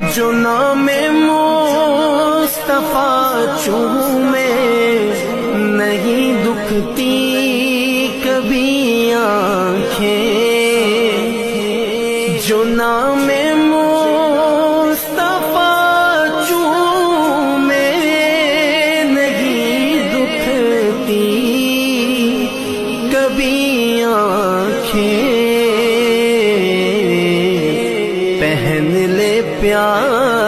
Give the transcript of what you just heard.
جو نام مصطفیٰ چومے نہیں دکھتی کبھی آنکھیں، جو نام مصطفیٰ چومے نہیں دکھتی کبھی آنکھیں، پہن لے پیار